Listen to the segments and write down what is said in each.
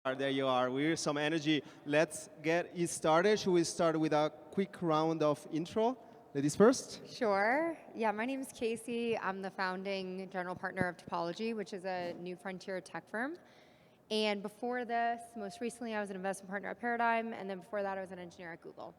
There you are. We're some energy. Let's get it started. Should we start with a quick round of intro? Ladies first. Sure. Yeah, my name is Casey. I'm the founding general partner of Topology, which is a new frontier tech firm. And before this, most recently, I was an investment partner at Paradigm, and then before that, I was an engineer at Google.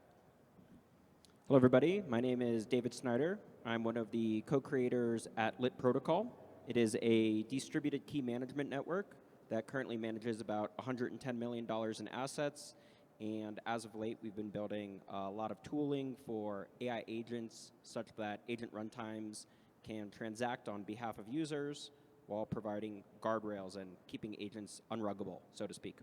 Hello, everybody. My name is David Snieder. I'm one of the co-creators at Lit Protocol. It is a distributed key management network that currently manages about $110 million in assets. And as of late, we've been building a lot of tooling for AI agents such that agent runtimes can transact on behalf of users while providing guardrails and keeping agents unruggable, so to speak.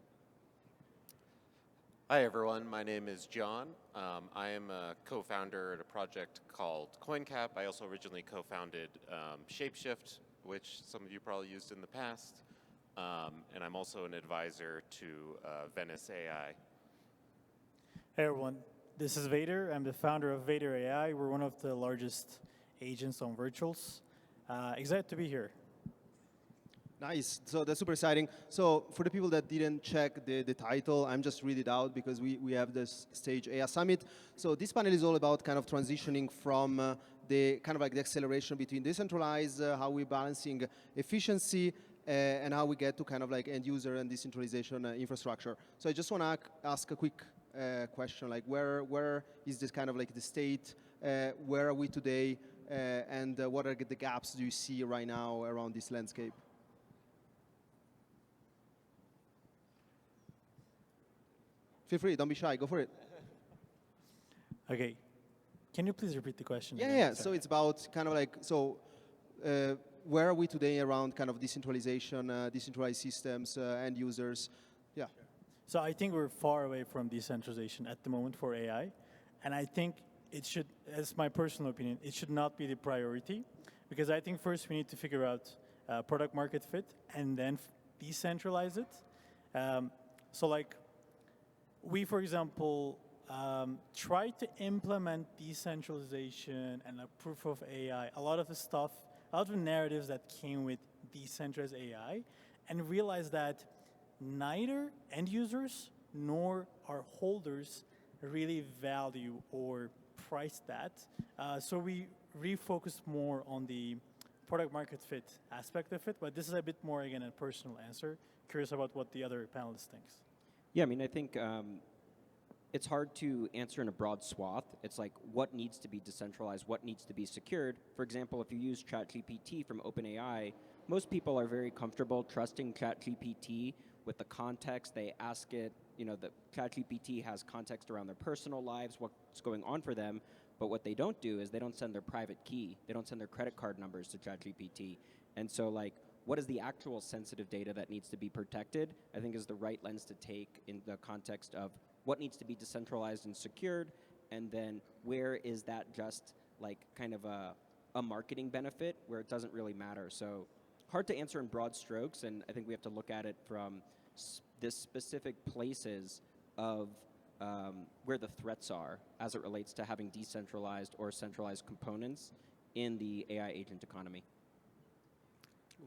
Hi, everyone. My name is John. I am a co-founder at a project called CoinCap. I also originally co-founded ShapeShift, which some of you probably used in the past. And I'm also an advisor to Venice AI. Hey everyone, this is Vader. I'm the founder of Vader AI. We're one of the largest agents on virtuals. Excited to be here. Nice. So that's super exciting. So for the people that didn't check the title, I'm just read it out because we have this stage AI Summit. So this panel is all about kind of transitioning from the kind of like the acceleration between decentralized, how we're balancing efficiency, and how we get to kind of like end user and decentralization infrastructure. So I just want to ask a quick question, like where is this kind of like the state, where are we today, and what are the gaps do you see right now around this landscape? Feel free, don't be shy, go for it. Okay, can you please repeat the question? Yeah. So it's about kind of like, so where are we today around kind of decentralization, decentralized systems, end users? Yeah. So I think we're far away from decentralization at the moment for AI. And I think it should, as my personal opinion, it should not be the priority. Because I think first we need to figure out product market fit and then decentralize it. So like, we, for example, try to implement decentralization and a proof of AI, a lot of the stuff, a lot of the narratives that came with decentralized AI, and realize that neither end users nor our holders really value or price that. So we refocused more on the product market fit aspect of it, but this is a bit more, again, a personal answer. Curious about what the other panelists think. Yeah, I mean, I think it's hard to answer in a broad swath. It's like what needs to be decentralized, what needs to be secured. For example, if you use ChatGPT from OpenAI, most people are very comfortable trusting ChatGPT with the context. They ask it, you know, the ChatGPT has context around their personal lives, what's going on for them, but what they don't do is they don't send their private key. They don't send their credit card numbers to ChatGPT. And so like, what is the actual sensitive data that needs to be protected, I think is the right lens to take in the context of what needs to be decentralized and secured, and then where is that just like kind of a marketing benefit where it doesn't really matter. So hard to answer in broad strokes, and I think we have to look at it from the specific places of where the threats are as it relates to having decentralized or centralized components in the AI agent economy.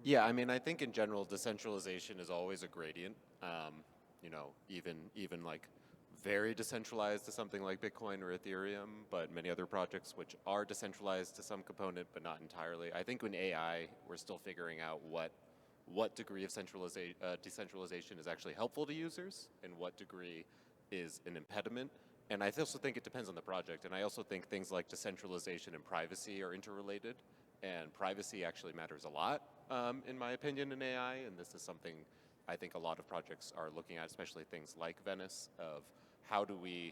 Yeah, I mean, I think in general, decentralization is always a gradient. You know, even like very decentralized to something like Bitcoin or Ethereum, but many other projects which are decentralized to some component, but not entirely. I think in AI, we're still figuring out what degree of decentralization is actually helpful to users and what degree is an impediment. And I also think it depends on the project. And I also think things like decentralization and privacy are interrelated. And privacy actually matters a lot, in my opinion, in AI. And this is something I think a lot of projects are looking at, especially things like Venice, of how do we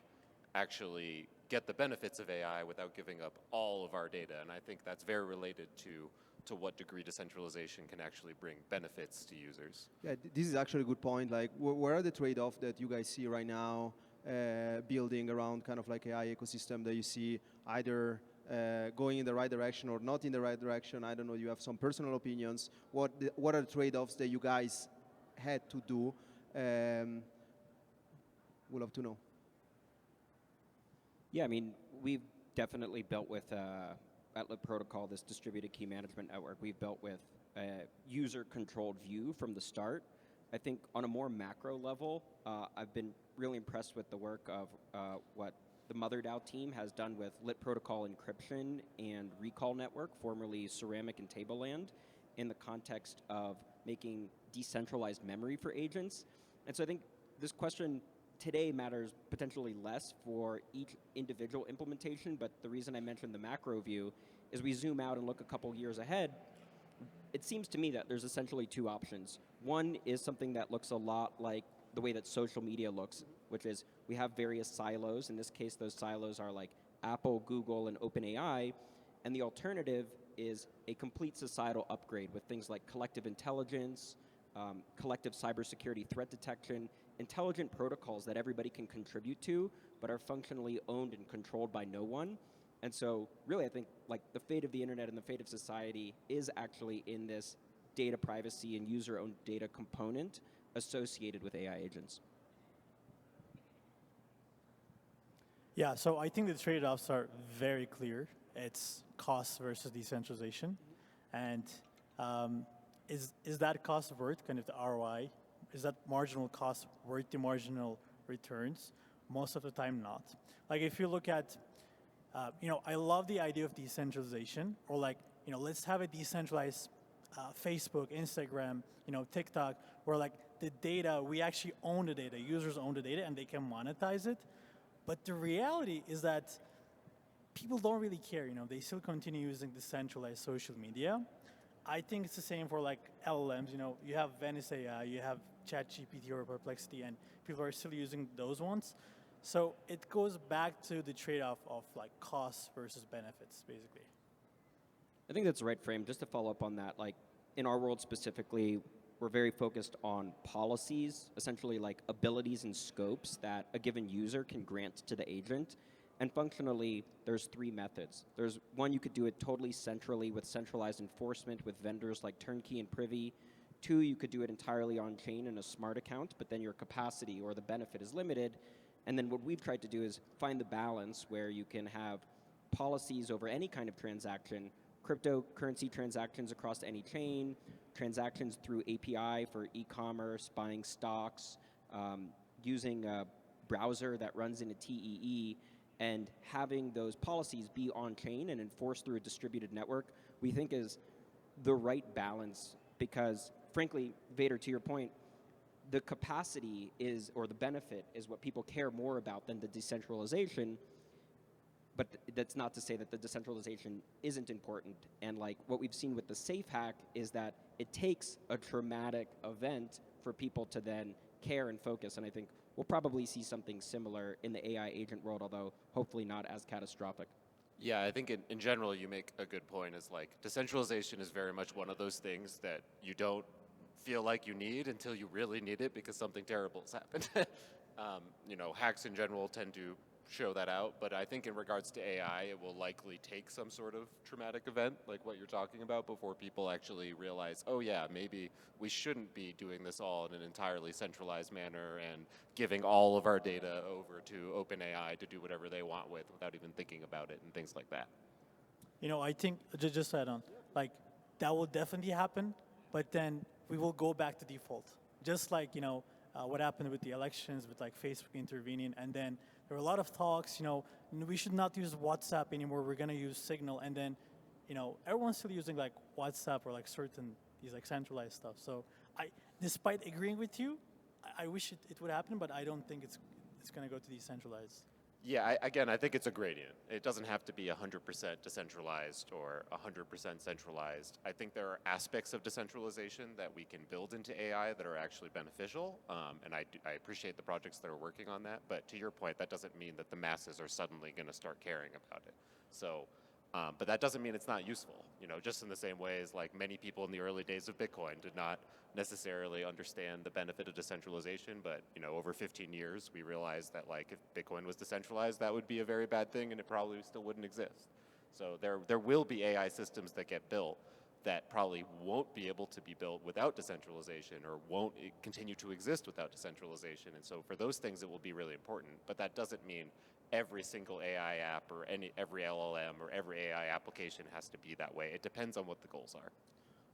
actually get the benefits of AI without giving up all of our data. And I think that's very related to what degree decentralization can actually bring benefits to users. Yeah, this is actually a good point. Like, where are the trade-offs that you guys see right now building around kind of like AI ecosystem that you see either going in the right direction or not in the right direction? I don't know, you have some personal opinions. What are the trade-offs that you guys had to do? We'd love to know. Yeah, I mean, we've definitely built with at Lit Protocol this distributed key management network. We've built with a user-controlled view from the start. I think on a more macro level, I've been really impressed with the work of what the MotherDAO team has done with lit protocol encryption and recall network, formerly Ceramic and Tableland, in the context of making decentralized memory for agents. And so I think this question today matters potentially less for each individual implementation, but the reason I mentioned the macro view is we zoom out and look a couple years ahead. It seems to me that there's essentially two options. One is something that looks a lot like the way that social media looks, which is we have various silos. In this case, those silos are like Apple, Google, and OpenAI. And the alternative is a complete societal upgrade with things like collective intelligence, collective cybersecurity threat detection, intelligent protocols that everybody can contribute to, but are functionally owned and controlled by no one. And so really I think like the fate of the internet and the fate of society is actually in this data privacy and user-owned data component associated with AI agents. Yeah, so I think the trade-offs are very clear. It's cost versus decentralization. And is that cost worth kind of the ROI? Is that marginal cost worth the marginal returns? Most of the time not. Like if you look at, I love the idea of decentralization, or like, let's have a decentralized Facebook, Instagram, TikTok, where like the data, we actually own the data, users own the data and they can monetize it. But the reality is that people don't really care, they still continue using decentralized social media. I think it's the same for like LLMs, you have Venice AI, you have ChatGPT or Perplexity, and people are still using those ones. So it goes back to the trade-off of like costs versus benefits, basically. I think that's the right frame. Just to follow up on that, like in our world specifically, we're very focused on policies, essentially like abilities and scopes that a given user can grant to the agent. And functionally, there's three methods. There's one, you could do it totally centrally with centralized enforcement with vendors like Turnkey and Privy. Two, you could do it entirely on-chain in a smart account, but then your capacity or the benefit is limited. And then what we've tried to do is find the balance where you can have policies over any kind of transaction, cryptocurrency transactions across any chain, transactions through API for e-commerce, buying stocks, using a browser that runs in a TEE, and having those policies be on-chain and enforced through a distributed network, we think is the right balance because, frankly, Vader, to your point, the capacity is, or the benefit is what people care more about than the decentralization, but that's not to say that the decentralization isn't important. And like what we've seen with the safe hack is that it takes a traumatic event for people to then care and focus. And I think we'll probably see something similar in the AI agent world, although hopefully not as catastrophic. Yeah, I think in general you make a good point. Is like decentralization is very much one of those things that you don't feel like you need until you really need it because something terrible has happened. Hacks in general tend to show that out, but I think in regards to AI, it will likely take some sort of traumatic event like what you're talking about before people actually realize, oh yeah, maybe we shouldn't be doing this all in an entirely centralized manner and giving all of our data over to OpenAI to do whatever they want with without even thinking about it and things like that. I think, just to add on, like that will definitely happen, but then we will go back to default. Just like, what happened with the elections, with like Facebook intervening, and then there were a lot of talks, we should not use WhatsApp anymore, we're gonna use Signal, and then, everyone's still using like WhatsApp or like these like centralized stuff. So despite agreeing with you, I wish it would happen, but I don't think it's gonna go to decentralized. Yeah, I think it's a gradient. It doesn't have to be 100% decentralized or 100% centralized. I think there are aspects of decentralization that we can build into AI that are actually beneficial, and I appreciate the projects that are working on that, but to your point, that doesn't mean that the masses are suddenly going to start caring about it. So, but that doesn't mean it's not useful, just in the same way as like many people in the early days of Bitcoin did not necessarily understand the benefit of decentralization, but over 15 years we realized that like if Bitcoin was decentralized, that would be a very bad thing and it probably still wouldn't exist. So there will be AI systems that get built that probably won't be able to be built without decentralization or won't continue to exist without decentralization. And so for those things it will be really important, but that doesn't mean every single AI app or every LLM or every AI application has to be that way. It depends on what the goals are.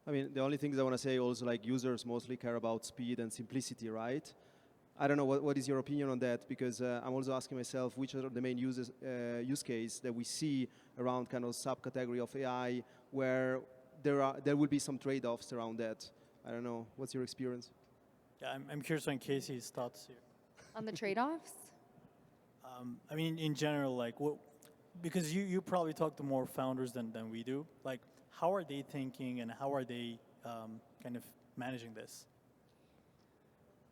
I mean, the only things I want to say also, like users mostly care about speed and simplicity, right? I don't know, what is your opinion on that? Because I'm also asking myself which are the main use case that we see around kind of subcategory of AI where there will be some trade-offs around that. I don't know, what's your experience? Yeah, I'm curious on Casey's thoughts here. On the trade-offs? I mean, in general, like, what, because you probably talk to more founders than we do. Like, how are they thinking and how are they kind of managing this?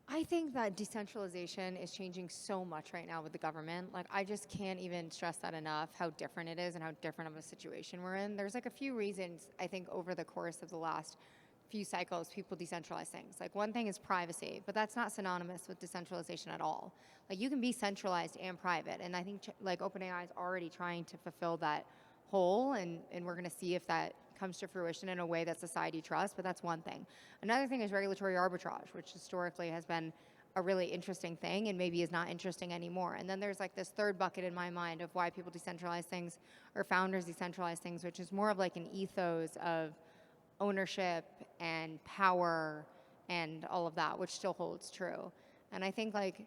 I think that decentralization is changing so much right now with the government. Like, I just can't even stress that enough, how different it is and how different of a situation we're in. There's like a few reasons, I think, over the course of the last few cycles, people decentralize things. Like, one thing is privacy, but that's not synonymous with decentralization at all. Like, you can be centralized and private, and I think like OpenAI is already trying to fulfill that whole, and we're gonna see if that comes to fruition in a way that society trusts, but that's one thing. Another thing is regulatory arbitrage, which historically has been a really interesting thing and maybe is not interesting anymore. And then there's like this third bucket in my mind of why people decentralize things or founders decentralize things, which is more of like an ethos of ownership and power and all of that, which still holds true. And I think like,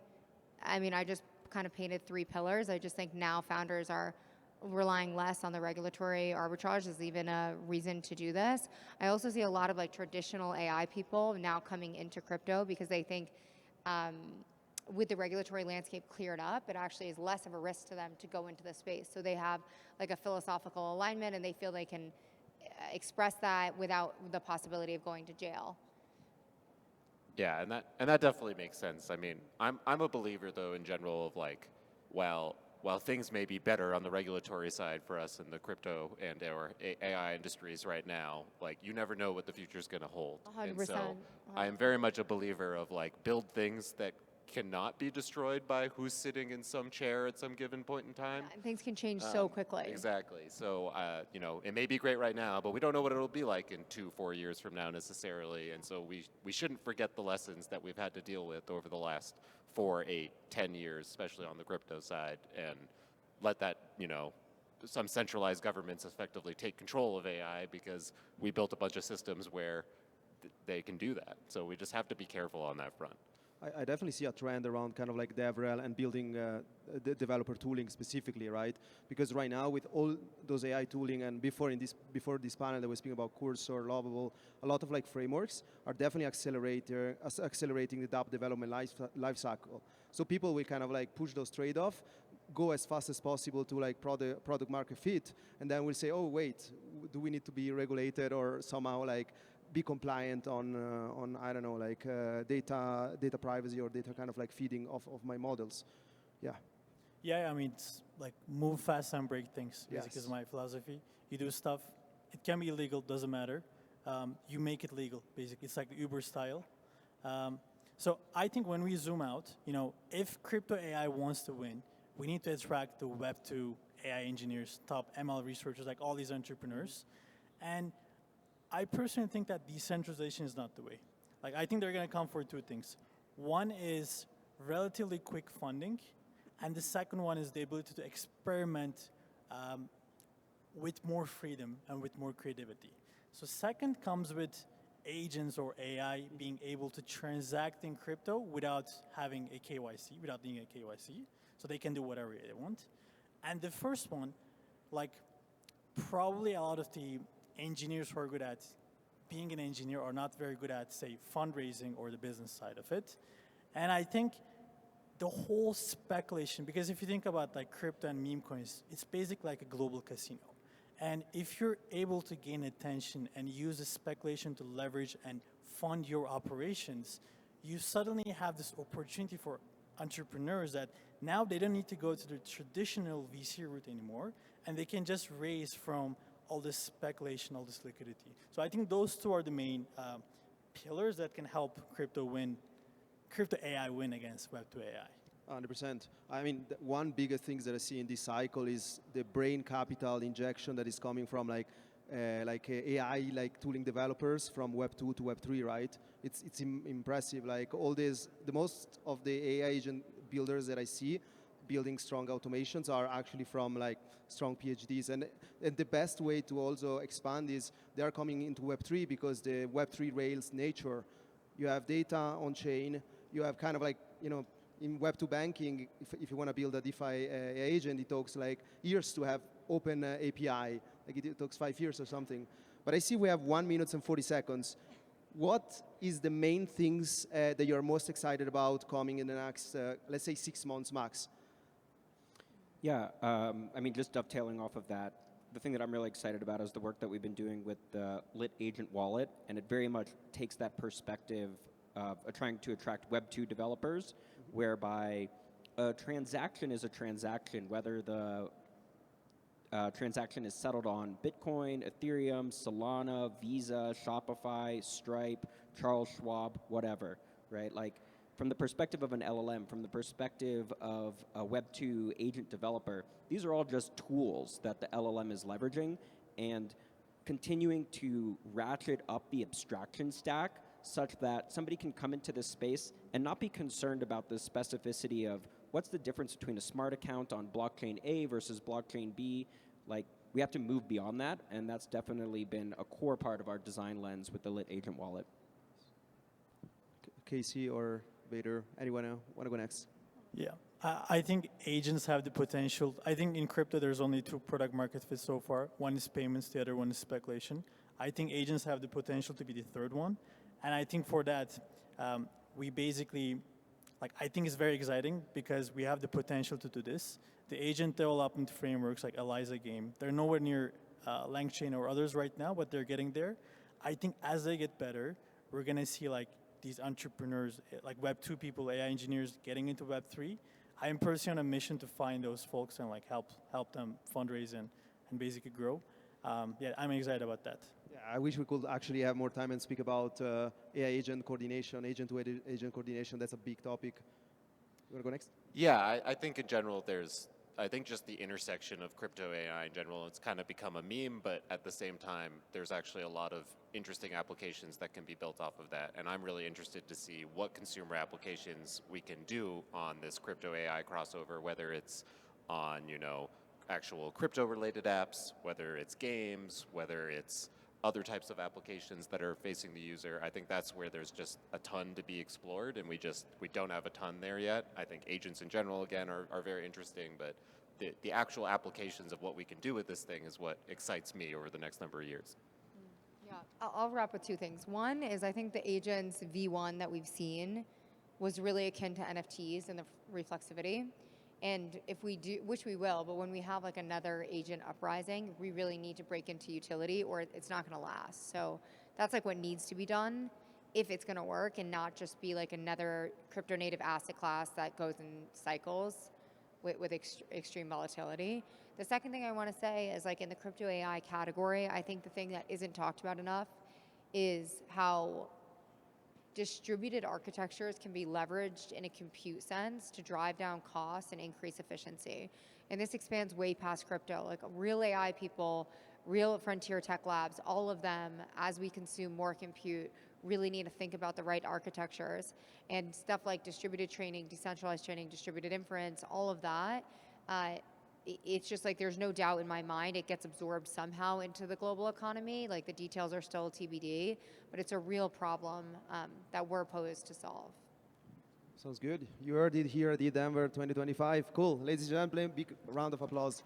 I mean, I just kind of painted 3 pillars. I just think now founders are relying less on the regulatory arbitrage is even a reason to do this. I also see a lot of like traditional AI people now coming into crypto because they think with the regulatory landscape cleared up, it actually is less of a risk to them to go into the space. So they have like a philosophical alignment and they feel they can express that without the possibility of going to jail. Yeah, and that definitely makes sense. I mean, I'm a believer though in general of like, while things may be better on the regulatory side for us in the crypto and or AI industries right now, like you never know what the future is going to hold. 100%. And so I am very much a believer of like build things that cannot be destroyed by who's sitting in some chair at some given point in time. And things can change so quickly. Exactly. So, you know, it may be great right now, but we don't know what it'll be like in 2-4 years from now necessarily. And so we shouldn't forget the lessons that we've had to deal with over the last 4, 8, 10 years, especially on the crypto side, and let that, you know, some centralized governments effectively take control of AI because we built a bunch of systems where they can do that. So we just have to be careful on that front. I definitely see a trend around kind of like DevRel and building the developer tooling specifically, right? Because right now with all those AI tooling and before this panel that was speaking about Cursor, Lovable, a lot of like frameworks are definitely accelerating the DApp development life cycle. So people will kind of like push those trade-off, go as fast as possible to like product market fit, and then we'll say, oh wait, do we need to be regulated or somehow like be compliant on I don't know, like data privacy or data kind of like feeding of my models. Yeah. Yeah, I mean, it's like move fast and break things, basically, Yes. is my philosophy. You do stuff, it can be illegal, doesn't matter. You make it legal, basically. It's like the Uber style. So I think when we zoom out, you know, if crypto AI wants to win, we need to attract the Web2 AI engineers, top ML researchers, like all these entrepreneurs. And I personally think that decentralization is not the way. Like, I think they're going to come for 2 things. One is relatively quick funding, and the second one is the ability to experiment with more freedom and with more creativity. So second comes with agents or AI being able to transact in crypto without having a KYC, without needing a KYC, so they can do whatever they want. And the first one, like, probably a lot of the engineers who are good at being an engineer are not very good at, say, fundraising or the business side of it. And I think the whole speculation, because if you think about like crypto and meme coins, it's basically like a global casino. And if you're able to gain attention and use the speculation to leverage and fund your operations, you suddenly have this opportunity for entrepreneurs that now they don't need to go to the traditional VC route anymore, and they can just raise from all this speculation, all this liquidity. So I think those 2 are the main pillars that can help crypto AI win against Web2 AI. 100%. I mean, one biggest thing that I see in this cycle is the brain capital injection that is coming from like AI like tooling developers from Web 2 to Web 3, right? It's impressive. Like all this, the most of the AI agent builders that I see, building strong automations are actually from like strong PhDs. And the best way to also expand is they are coming into Web3 because the Web3 Rails nature, you have data on chain, you have kind of like, in Web2 banking, if you want to build a DeFi agent, it takes like years to have open API. Like it takes 5 years or something. But I see we have 1 minute and 40 seconds. What is the main things that you're most excited about coming in the next, let's say 6 months max? Yeah, I mean, just dovetailing off of that, the thing that I'm really excited about is the work that we've been doing with the Lit Agent Wallet, and it very much takes that perspective of trying to attract Web 2 developers, whereby a transaction is a transaction, whether the transaction is settled on Bitcoin, Ethereum, Solana, Visa, Shopify, Stripe, Charles Schwab, whatever, right? Like, from the perspective of an LLM, from the perspective of a Web 2 agent developer, these are all just tools that the LLM is leveraging, and continuing to ratchet up the abstraction stack such that somebody can come into this space and not be concerned about the specificity of what's the difference between a smart account on blockchain A versus blockchain B. Like, we have to move beyond that, and that's definitely been a core part of our design lens with the Lit Agent Wallet. Casey or Vader, anyone want to go next? Yeah, I think agents have the potential. I think in crypto there's only 2 product market fits so far. One is payments, the other one is speculation. I think agents have the potential to be the third one. And I think for that, we basically, I think it's very exciting because we have the potential to do this. The agent development frameworks like Eliza Game, they're nowhere near LangChain or others right now, but they're getting there. I think as they get better, we're gonna see these entrepreneurs, like Web 2 people, AI engineers getting into Web 3. I am personally on a mission to find those folks and help them fundraise and basically grow. Yeah, I'm excited about that. Yeah, I wish we could actually have more time and speak about AI agent coordination, agent-to-agent coordination. That's a big topic. You want to go next? Yeah, I think in general I think just the intersection of crypto AI in general, it's kind of become a meme, but at the same time, there's actually a lot of interesting applications that can be built off of that. And I'm really interested to see what consumer applications we can do on this crypto AI crossover, whether it's on, actual crypto-related apps, whether it's games, whether it's other types of applications that are facing the user. I think that's where there's just a ton to be explored, and we don't have a ton there yet. I think agents in general, again, are very interesting, but the actual applications of what we can do with this thing is what excites me over the next number of years. Yeah, I'll wrap with 2 things. One is I think the agents V1 that we've seen was really akin to NFTs and the reflexivity. And if we do, which we will, but when we have another agent uprising, we really need to break into utility or it's not going to last. So that's what needs to be done if it's going to work and not just be another crypto native asset class that goes in cycles with extreme volatility. The second thing I want to say is in the crypto AI category, I think the thing that isn't talked about enough is how distributed architectures can be leveraged in a compute sense to drive down costs and increase efficiency. And this expands way past crypto. Real AI people, real frontier tech labs, all of them, as we consume more compute, really need to think about the right architectures. And stuff like distributed training, decentralized training, distributed inference, all of that, it's just there's no doubt in my mind it gets absorbed somehow into the global economy. The details are still TBD, but it's a real problem that we're posed to solve. Sounds good. You heard it here at ETHDenver 2025. Cool. Ladies and gentlemen, big round of applause.